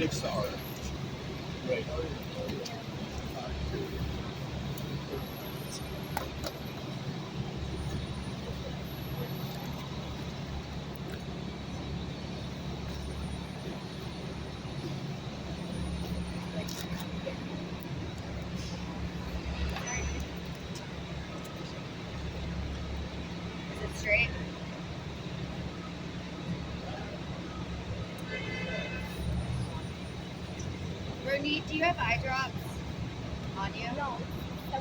Mathematics to art. Right. Is it straight? Bernie, do you have eye drops on you? No. She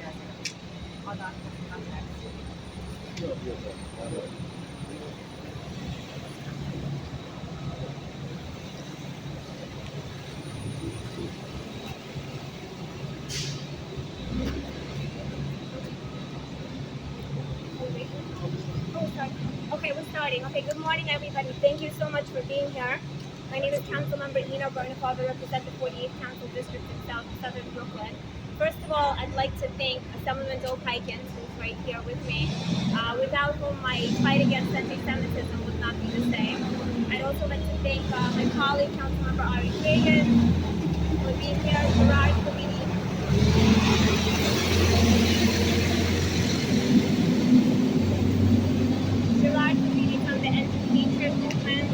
doesn't. Hold on. Oh, sorry. Okay, we're starting. Okay, good morning, everybody. Thank you so much for being here. My name is Councilmember Ina Garnafava. I represent the 48th Council District in Southern Brooklyn. First of all, I'd like to thank Assemblyman Joe Pikens, who's right here with me, without whom my fight against anti-Semitism would not be the same. I'd also like to thank my colleague, Councilmember Ari Kagan, for being here, Gerard Committee. Gerard Committee from the endjewhatred movement.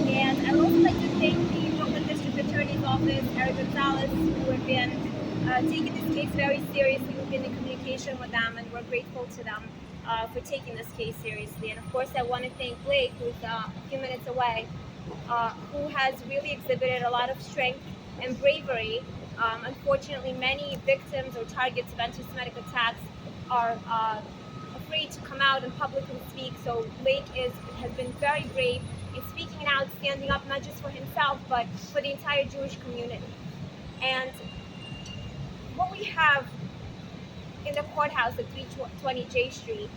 And I'd also like to thank the Brooklyn District Attorney's Office, Eric Gonzalez, who have been taking this case very seriously. We've been in communication with them, and we're grateful to them for taking this case seriously. And of course, I want to thank Blake, who's a few minutes away, who has really exhibited a lot of strength and bravery. Unfortunately, many victims or targets of anti-Semitic attacks are afraid to come out and publicly speak. So Blake has been very brave in speaking out, standing up not just for himself, but for the entire Jewish community. And what we have in the courthouse at 320 J Street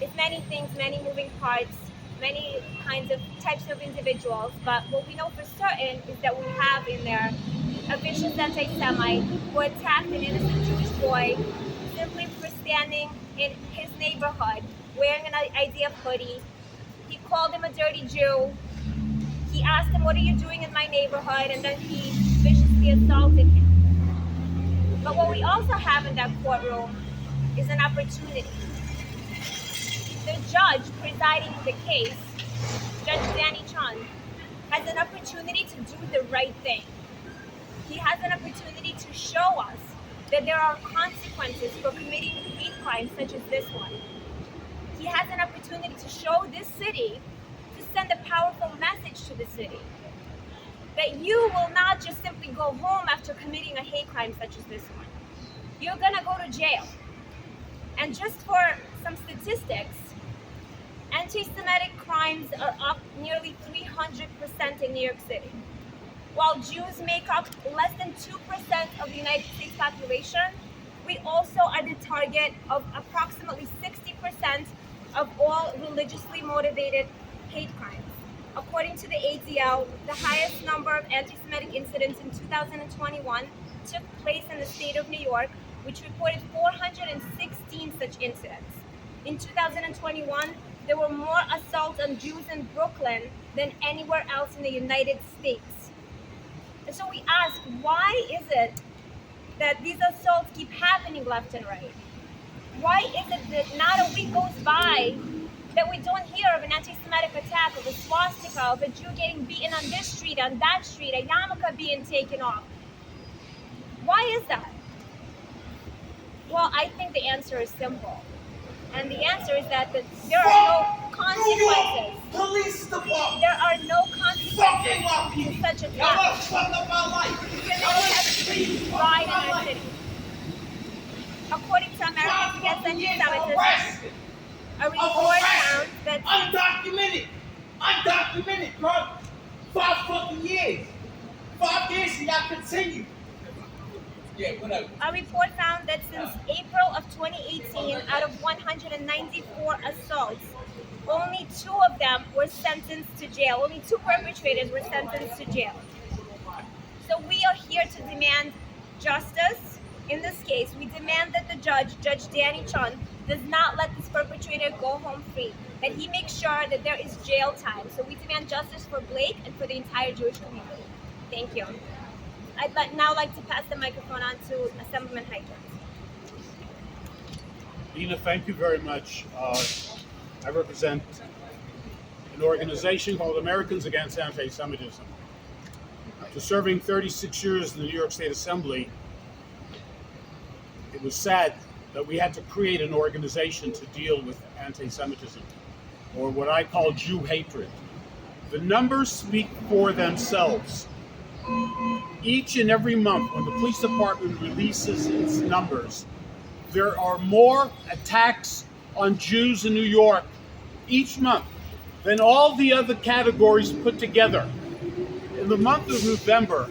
is many things, many moving parts, many kinds of types of individuals. But what we know for certain is that we have in there a vicious anti-Semite who attacked an innocent Jewish boy simply for standing in his neighborhood wearing an IDF hoodie. He called him a dirty Jew. He asked him, "What are you doing in my neighborhood?" And then he viciously assaulted him. But what we also have in that courtroom is an opportunity. The judge presiding the case, Judge Danny Chun, has an opportunity to do the right thing. He has an opportunity to show us that there are consequences for committing hate crimes such as this one. He has an opportunity to show this city, to send a powerful message to the city, that you will not just simply go home after committing a hate crime such as this one. You're gonna go to jail. And just for some statistics, anti-Semitic crimes are up nearly 300% in New York City. While Jews make up less than 2% of the United States population, we also are the target of approximately 60% of all religiously motivated hate crimes. According to the ADL, the highest number of anti-Semitic incidents in 2021 took place in the state of New York, which reported 416 such incidents. In 2021, there were more assaults on Jews in Brooklyn than anywhere else in the United States. And so we ask, why is it that these assaults keep happening left and right? Why is it that not a week goes by that we don't hear of an anti-Semitic attack, of a swastika, of a Jew getting beaten on this street, on that street, a yarmulke being taken off? Why is that? Well, I think the answer is simple. And the answer is that there are no consequences. Police department. There are no consequences to such attacks. Y'all fucked up my life. Criminals have free ride in our city. According to Americans Against Anti-Semitism, a report found that Undocumented, bro. 5 fucking years. 5 years and y'all continue. Yeah, whatever. A report found that since April of 2018, out of 194 assaults, only 2 of them were sentenced to jail. Only 2 perpetrators were sentenced to jail. So we are here to demand justice. In this case, we demand that the judge, Judge Danny Chun, does not let this perpetrator go home free. that he makes sure that there is jail time. So we demand justice for Blake and for the entire Jewish community. Thank you. I'd now like to pass the microphone on to Assemblyman Heitkamp. Dina, thank you very much. I represent an organization called Americans Against Anti-Semitism. After serving 36 years in the New York State Assembly, it was sad that we had to create an organization to deal with anti-Semitism, or what I call Jew hatred. The numbers speak for themselves. Each and every month, when the police department releases its numbers, there are more attacks on Jews in New York each month than all the other categories put together. In the month of November,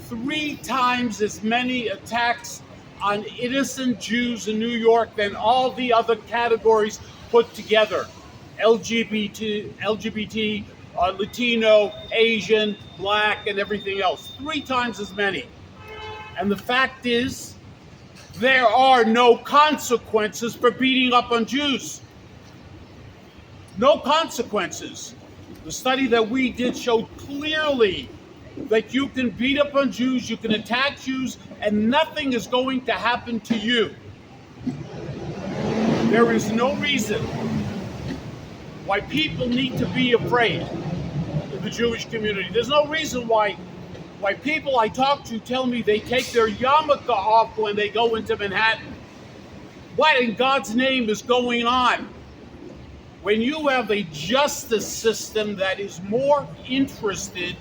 3 times as many attacks on innocent Jews in New York than all the other categories put together. LGBT, Latino, Asian, Black, and everything else. 3 times as many. And the fact is, there are no consequences for beating up on Jews. No consequences. The study that we did showed clearly that you can beat up on Jews, you can attack Jews, and nothing is going to happen to you. There is no reason why people need to be afraid in the Jewish community. There's no reason why people I talk to tell me they take their yarmulke off when they go into Manhattan. What in God's name is going on? When you have a justice system that is more interested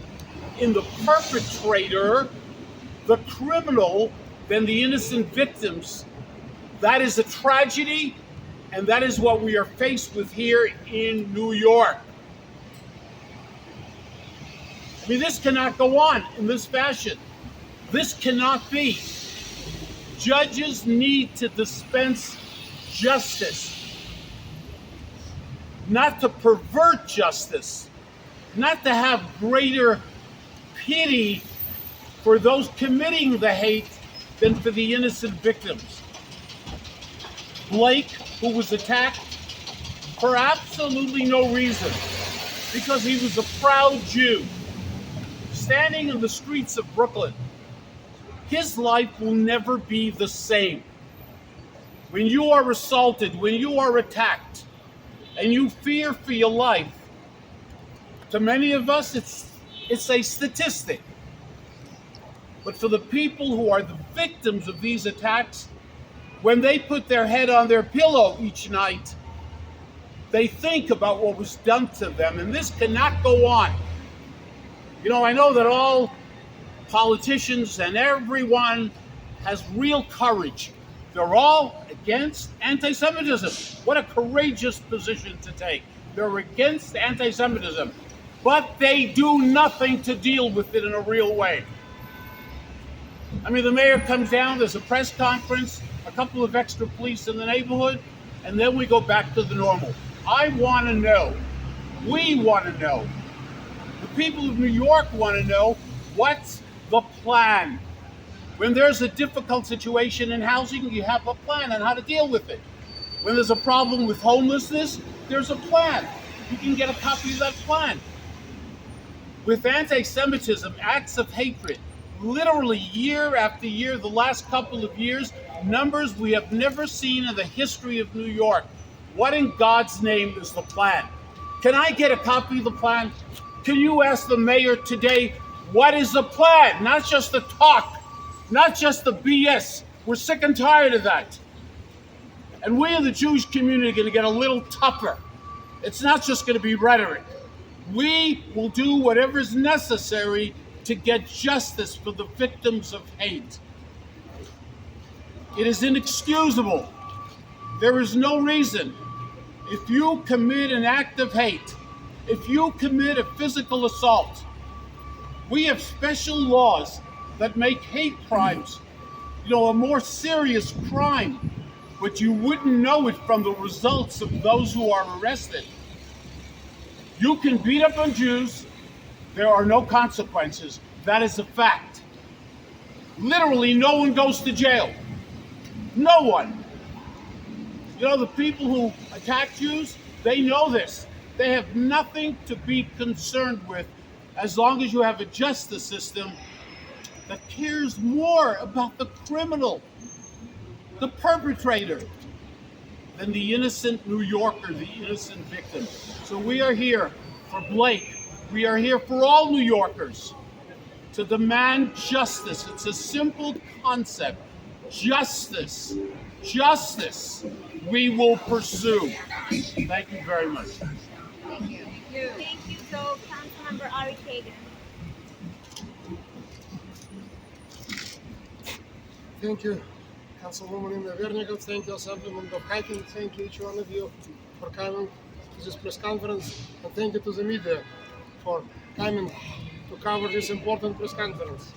in the perpetrator, the criminal, than the innocent victims, that is a tragedy, and that is what we are faced with here in New York. I mean, this cannot go on in this fashion. This cannot be. Judges need to dispense justice, not to pervert justice, not to have greater pity for those committing the hate than for the innocent victims. Blake, who was attacked for absolutely no reason, because he was a proud Jew, standing in the streets of Brooklyn, his life will never be the same. When you are assaulted, when you are attacked, and you fear for your life, to many of us, it's a statistic. But for the people who are the victims of these attacks, when they put their head on their pillow each night, they think about what was done to them, and this cannot go on. You know, I know that all politicians and everyone has real courage. They're all against anti-Semitism. What a courageous position to take. They're against anti-Semitism, but they do nothing to deal with it in a real way. I mean, the mayor comes down, there's a press conference, a couple of extra police in the neighborhood, and then we go back to the normal. I want to know, we want to know, the people of New York want to know, what's the plan? When there's a difficult situation in housing, you have a plan on how to deal with it. When there's a problem with homelessness, there's a plan. You can get a copy of that plan. With anti-Semitism, acts of hatred, literally year after year, the last couple of years, numbers we have never seen in the history of New York. What in God's name is the plan? Can I get a copy of the plan? Can you ask the mayor today, what is the plan? Not just the talk, not just the BS. We're sick and tired of that. And we in the Jewish community are going to get a little tougher. It's not just going to be rhetoric. We will do whatever is necessary to get justice for the victims of hate. It is inexcusable. There is no reason. If you commit an act of hate, if you commit a physical assault, we have special laws that make hate crimes, a more serious crime, but you wouldn't know it from the results of those who are arrested. You can beat up on Jews, there are no consequences. That is a fact. Literally, no one goes to jail. No one. The people who attack Jews, They know this. They have nothing to be concerned with as long as you have a justice system that cares more about the criminal, the perpetrator, than the innocent New Yorker, the innocent victim. So we are here for Blake. We are here for all New Yorkers to demand justice. It's a simple concept. Justice. Justice we will pursue. Thank you very much. Thank you. Thank you. So, Councilmember Ari Kagan. Thank you, Councilwoman Inna Vernikov. Thank you, Assemblyman Dovhakin. Thank you, each one of you, for coming to this press conference. And thank you to the media for coming to cover this important press conference.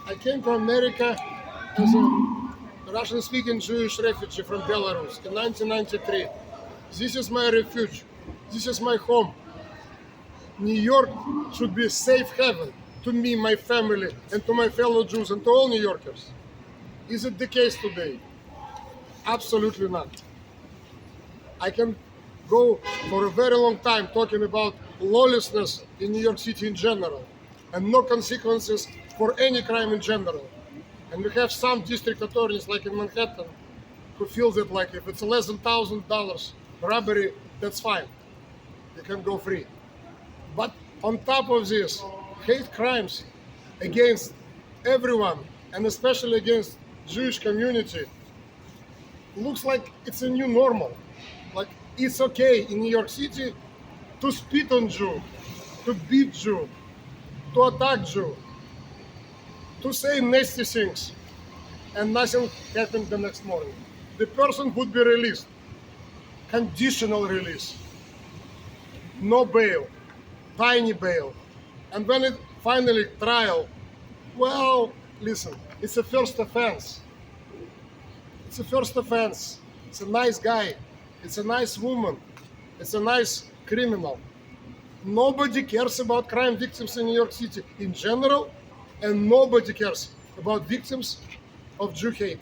I came to America as a Russian-speaking Jewish refugee from Belarus in 1993. This is my refuge. This is my home. New York should be a safe haven to me, my family, and to my fellow Jews, and to all New Yorkers. Is it the case today? Absolutely not. I can go for a very long time talking about lawlessness in New York City in general, and no consequences for any crime in general. And we have some district attorneys, like in Manhattan, who feel that like if it's less than $1,000 robbery, that's fine. You can go free. But on top of this, hate crimes against everyone, and especially against Jewish community, looks like it's a new normal. Like it's okay in New York City to spit on Jew, to beat Jew, to attack Jew, to say nasty things, and nothing happened the next morning. The person would be released, conditional release, no bail, tiny bail. And when it finally trial, well, listen, it's a first offense. It's a first offense. It's a nice guy. It's a nice woman. It's a nice criminal. Nobody cares about crime victims in New York City in general, and nobody cares about victims of Jew hate.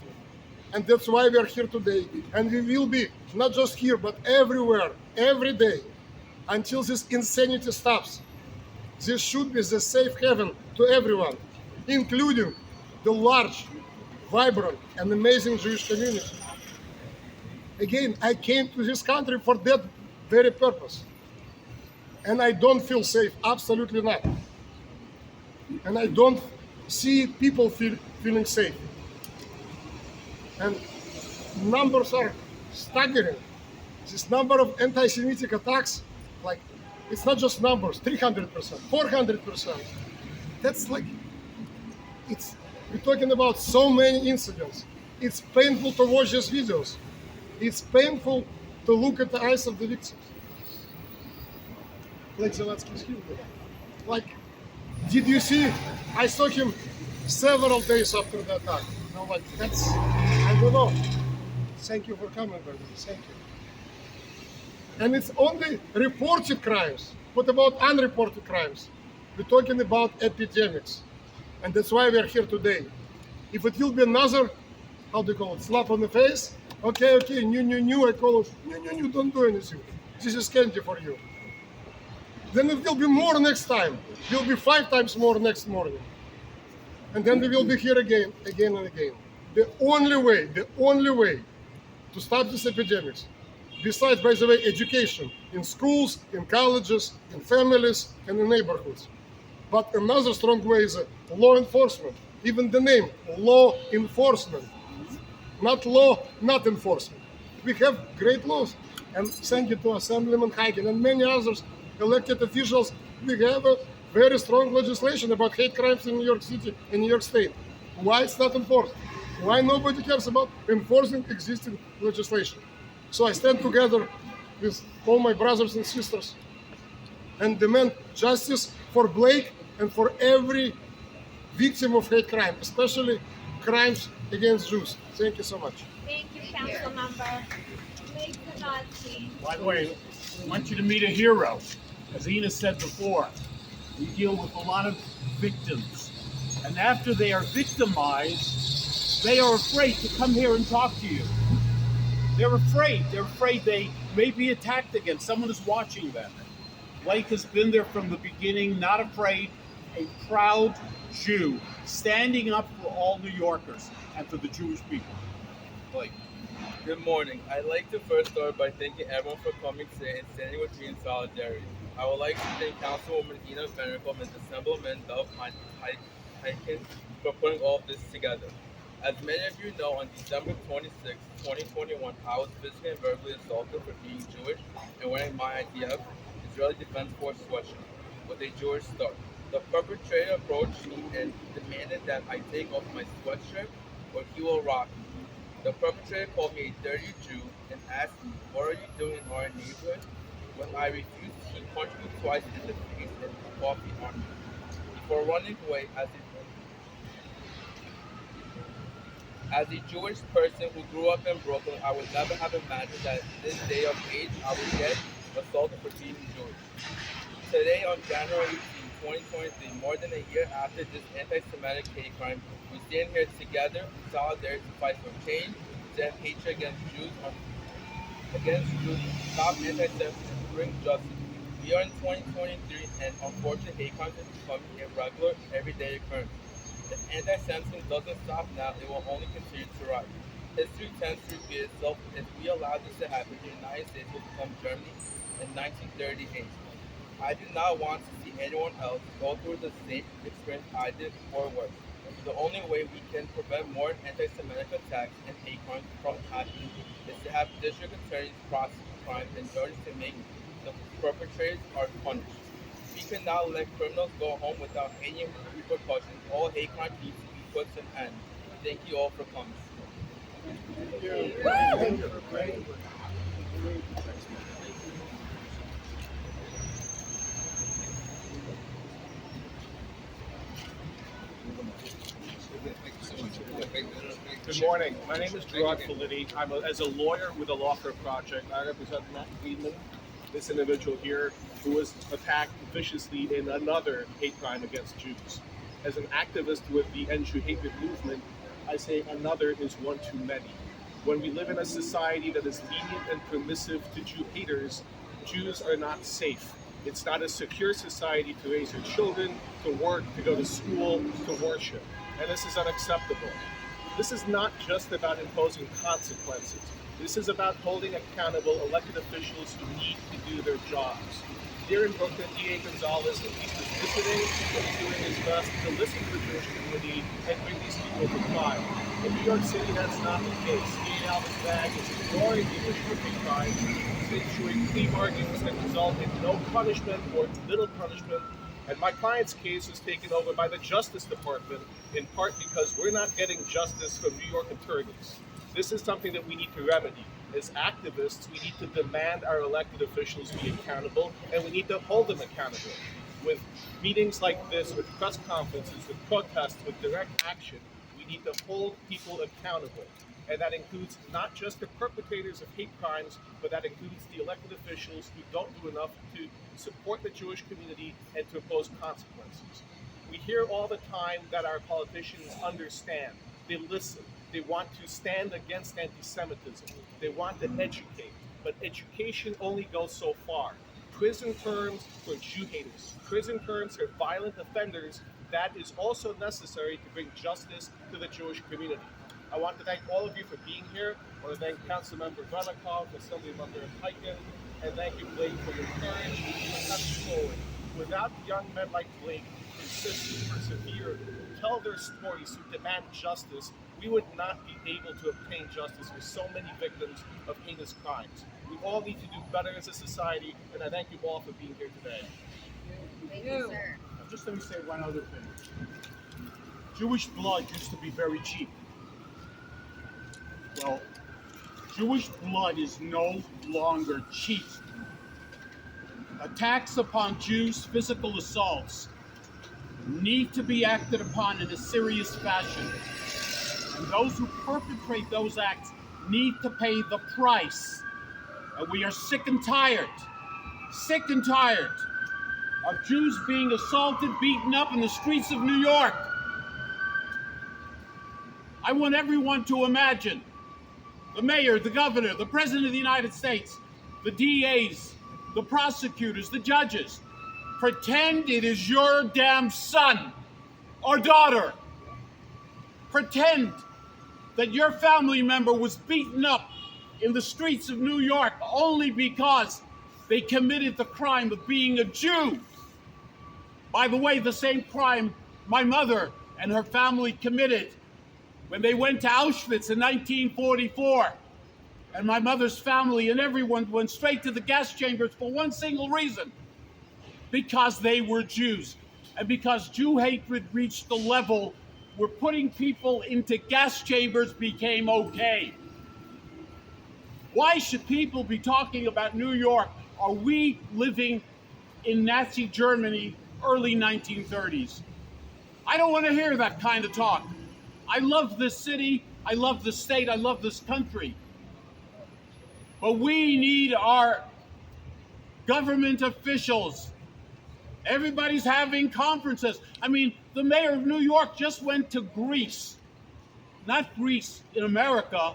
And that's why we are here today. And we will be not just here, but everywhere, every day, until this insanity stops. This should be the safe haven to everyone, including the large, vibrant, and amazing Jewish community. Again, I came to this country for that very purpose. And I don't feel safe, absolutely not. And I don't see people feeling safe. And numbers are staggering. This number of anti-Semitic attacks, like, it's not just numbers, 300%, 400%. That's like, we're talking about so many incidents. It's painful to watch these videos. It's painful to look at the eyes of the victims. Like Zavadsky, like, did you see? I saw him several days after the attack. You know, like, that's, I don't know. Thank you for coming, by the way. Thank you. And it's only reported crimes. What about unreported crimes? We're talking about epidemics. And that's why we are here today. If it will be another, how do you call it, slap on the face? Okay, new, I call it, new, don't do anything. This is candy for you. Then it will be more next time. It will be 5 times more next morning. And then we will be here again and again. The only way to stop these epidemics, besides, by the way, education, in schools, in colleges, in families, and in neighborhoods. But another strong way is law enforcement. Even the name, law enforcement. Not law, not enforcement. We have great laws. And thank you to Assemblyman Hagen and many others elected officials. We have a very strong legislation about hate crimes in New York City and New York State. Why it's not enforced? Why nobody cares about enforcing existing legislation? So I stand together with all my brothers and sisters and demand justice for Blake and for every victim of hate crime, especially crimes against Jews. Thank you so much. Thank you, Councilmember. Blake Zavadsky. By the way, I want you to meet a hero. As Ina said before, we deal with a lot of victims. And after they are victimized, they are afraid to come here and talk to you. They're afraid. They're afraid they may be attacked again. Someone is watching them. Blake has been there from the beginning, not afraid, a proud Jew, standing up for all New Yorkers and for the Jewish people. Blake. Good morning. I'd like to first start by thanking everyone for coming today and standing with me in solidarity. I would like to thank Councilwoman Ina Venerable and Assemblyman Dov Hyken for putting all of this together. As many of you know, on December 26, 2021, I was physically and verbally assaulted for being Jewish and wearing my IDF, Israeli Defense Force sweatshirt, with a Jewish star. The perpetrator approached me and demanded that I take off my sweatshirt or he will rock me. The perpetrator called me a dirty Jew and asked me, "What are you doing in our neighborhood?" When I refused, he punched me twice in the face and threw coffee on me. Before running away, as a Jewish person who grew up in Brooklyn, I would never have imagined that at this day of age I would get assaulted for being Jewish. Today, on January 18, 2023, more than a year after this anti-Semitic hate crime, we stand here together in solidarity to fight for change, to end hatred against Jews, stop anti-Semitism, and bring justice. We are in 2023, and unfortunately, hate crimes is becoming a regular, everyday occurrence. If anti-Semitism doesn't stop now, it will only continue to rise. History tends to repeat itself. If we allow this to happen, the United States will become Germany in 1938. I do not want to see anyone else go through the same experience I did or worse. The only way we can prevent more anti-Semitic attacks and hate crimes from happening is to have district attorneys prosecute crimes and judges to make the perpetrators are punished. We cannot let criminals go home without any repercussions. All hate crime needs to be put to an end. Thank you all for coming. Good morning. My name is Gerard Fellini. As a lawyer with the Lawfare project, I represent Matt Friedman, this individual here who was attacked viciously in another hate crime against Jews. As an activist with the End Jew Hatred movement, I say another is one too many. When we live in a society that is lenient and permissive to Jew haters, Jews are not safe. It's not a secure society to raise your children, to work, to go to school, to worship. And this is unacceptable. This is not just about imposing consequences. This is about holding accountable elected officials who need to do their jobs. Here in Brooklyn, D.A. Gonzalez at least is listening and doing his best to listen to the Jewish community and bring these people to trial. In New York City, that's not the case. D.A. Alvin Bragg is ignoring the issue of hate crime. He's issuing plea bargains that result in no punishment or little punishment. And my client's case was taken over by the Justice Department, in part because we're not getting justice from New York attorneys. This is something that we need to remedy. As activists, we need to demand our elected officials be accountable, and we need to hold them accountable. With meetings like this, with press conferences, with protests, with direct action, we need to hold people accountable. And that includes not just the perpetrators of hate crimes, but that includes the elected officials who don't do enough to support the Jewish community and to impose consequences. We hear all the time that our politicians understand, they listen, they want to stand against anti-Semitism, they want to educate, but education only goes so far. Prison terms for Jew haters, prison terms for violent offenders, that is also necessary to bring justice to the Jewish community. I want to thank all of you for being here. I want to thank Councilmember Venikov, Assemblymember Hyken, and thank you, Blake, for your courage and stepping forward. Without young men like Blake who persist, persevere, who tell their stories, who demand justice, we would not be able to obtain justice for so many victims of heinous crimes. We all need to do better as a society, and I thank you all for being here today. Thank you, sir. Just let me say one other thing. Jewish blood used to be very cheap. Well, Jewish blood is no longer cheap. Attacks upon Jews, physical assaults, need to be acted upon in a serious fashion. And those who perpetrate those acts need to pay the price. And we are sick and tired of Jews being assaulted, beaten up in the streets of New York. I want everyone to imagine the mayor, the governor, the president of the United States, the DAs, the prosecutors, the judges, pretend it is your damn son or daughter. Pretend that your family member was beaten up in the streets of New York only because they committed the crime of being a Jew. By the way, the same crime my mother and her family committed when they went to Auschwitz in 1944. And my mother's family and everyone went straight to the gas chambers for one single reason: because they were Jews. And because Jew hatred reached the level where putting people into gas chambers became okay. Why should people be talking about New York? Are we living in Nazi Germany, early 1930s? I don't want to hear that kind of talk. I love this city, I love this state, I love this country. But we need our government officials. Everybody's having conferences. I mean, the mayor of New York just went to Greece. Not Greece in America,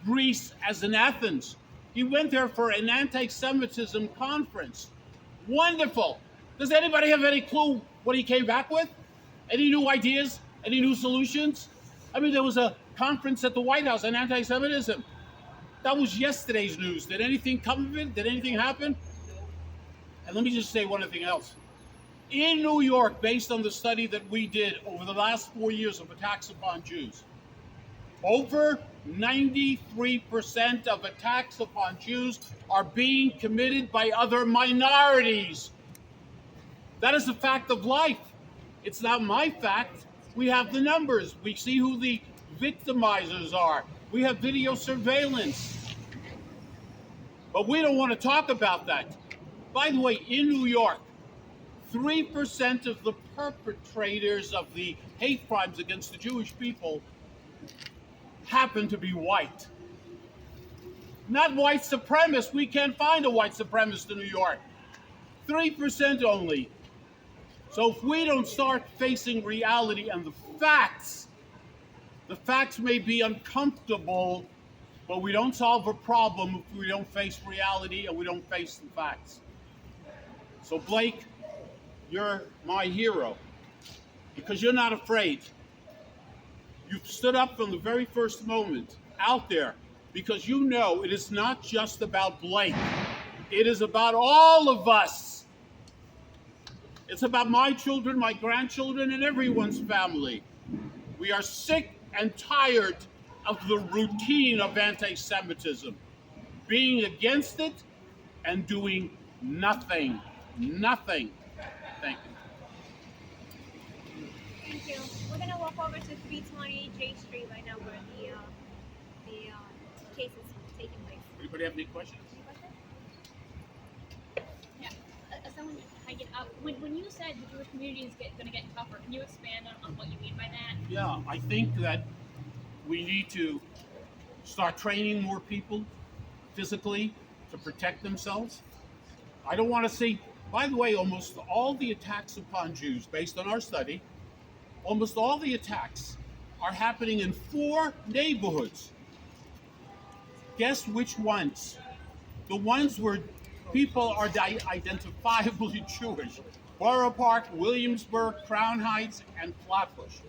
Greece as in Athens. He went there for an anti-Semitism conference. Wonderful. Does anybody have any clue what he came back with? Any new ideas? Any new solutions? I mean, there was a conference at the White House on anti-Semitism. That was yesterday's news. Did anything come of it? Did anything happen? And let me just say one other thing else. In New York, based on the study that we did over the last 4 years of attacks upon Jews, over 93% of attacks upon Jews are being committed by other minorities. That is a fact of life. It's not my fact. We have the numbers. We see who the victimizers are. We have video surveillance. But we don't want to talk about that. By the way, in New York, 3% of the perpetrators of the hate crimes against the Jewish people happen to be white. Not white supremacists. We can't find a white supremacist in New York. 3% only. So if we don't start facing reality and the facts may be uncomfortable, but we don't solve a problem if we don't face reality and we don't face the facts. So Blake, you're my hero because you're not afraid. You've stood up from the very first moment out there because you know it is not just about Blake. It is about all of us. It's about my children, my grandchildren, and everyone's family. We are sick and tired of the routine of anti-Semitism, being against it and doing nothing. Nothing. Thank you. Thank you. We're going to walk over to 320 J Street right now where the case is taking place. Anybody have any questions? When you said the Jewish community is going to get tougher, can you expand on what you mean by that? Yeah, I think that we need to start training more people physically to protect themselves. I don't want to see, by the way, almost all the attacks upon Jews, based on our study, almost all the attacks are happening in 4 neighborhoods. Guess which ones? The ones where people are identifiably Jewish. Borough Park, Williamsburg, Crown Heights, and Flatbush.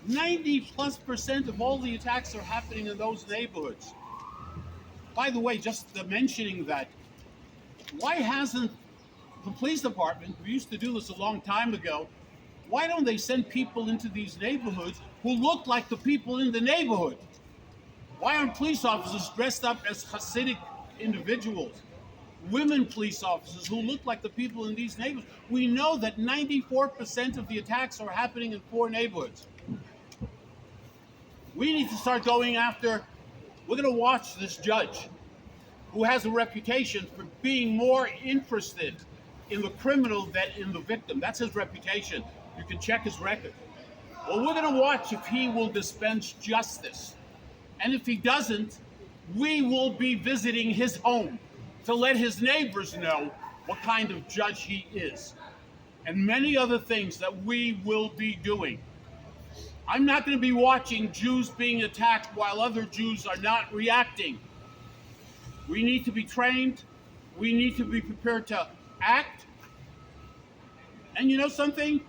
90+% of all the attacks are happening in those neighborhoods. By the way, just mentioning that, why hasn't the police department, we used to do this a long time ago, why don't they send people into these neighborhoods who look like the people in the neighborhood? Why aren't police officers dressed up as Hasidic individuals? Women police officers who look like the people in these neighborhoods. We know that 94% of the attacks are happening in 4 neighborhoods. We need to start going after, we're going to watch this judge who has a reputation for being more interested in the criminal than in the victim. That's his reputation. You can check his record. Well, we're going to watch if he will dispense justice. And if he doesn't, we will be visiting his home to let his neighbors know what kind of judge he is. And many other things that we will be doing. I'm not going to be watching Jews being attacked while other Jews are not reacting. We need to be trained. We need to be prepared to act. And you know something?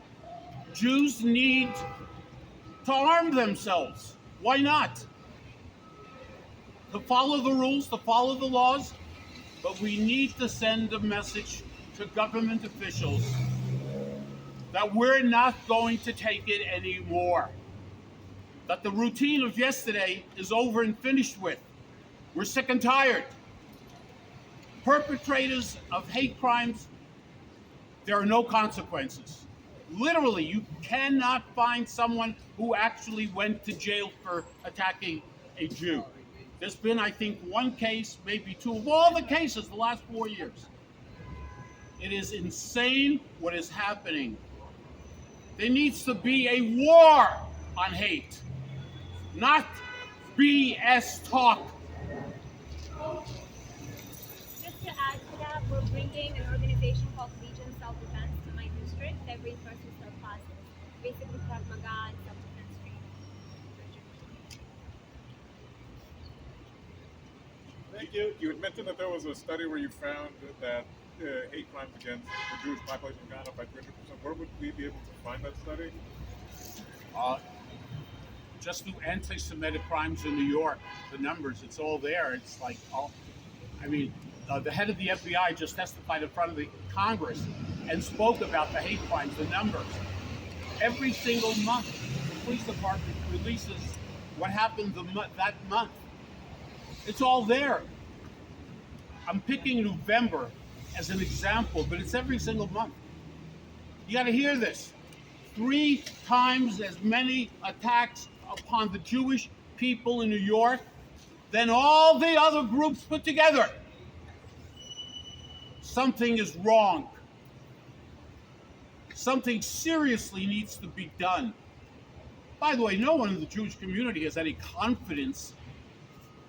Jews need to arm themselves. Why not? To follow the rules, to follow the laws, but we need to send a message to government officials that we're not going to take it anymore. That the routine of yesterday is over and finished with. We're sick and tired. Perpetrators of hate crimes, there are no consequences. Literally, you cannot find someone who actually went to jail for attacking a Jew. There's been, I think, one case, maybe two, of all the cases the last 4 years. It is insane what is happening. There needs to be a war on hate, not BS talk. Just to add to that, we're bringing an organization called Legion Self-Defense to my district. They bring first restart classes, basically Krav Maga and self-defense training. Thank you. You had mentioned that there was a study where you found that hate crimes against the Jewish population gone up by 300%. Where would we be able to find that study? Just through anti-Semitic crimes in New York, the numbers, it's all there. It's like, the head of the FBI just testified in front of the Congress and spoke about the hate crimes, the numbers. Every single month, the police department releases what happened that month. It's all there. I'm picking November as an example, but it's every single month. You got to hear this. 3 times as many attacks upon the Jewish people in New York than all the other groups put together. Something is wrong. Something seriously needs to be done. By the way, no one in the Jewish community has any confidence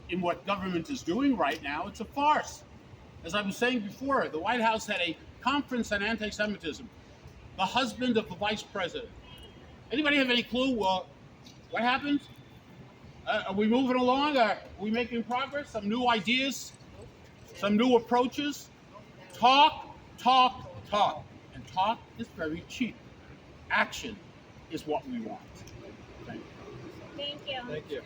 in what government is doing right now. It's a farce. As I was saying before, the White House had a conference on anti-Semitism. The husband of the vice president. Anybody have any clue what happened? Are we moving along? Are we making progress? Some new ideas? Some new approaches? Talk. And talk is very cheap. Action is what we want. Thank you. Thank you. Thank you.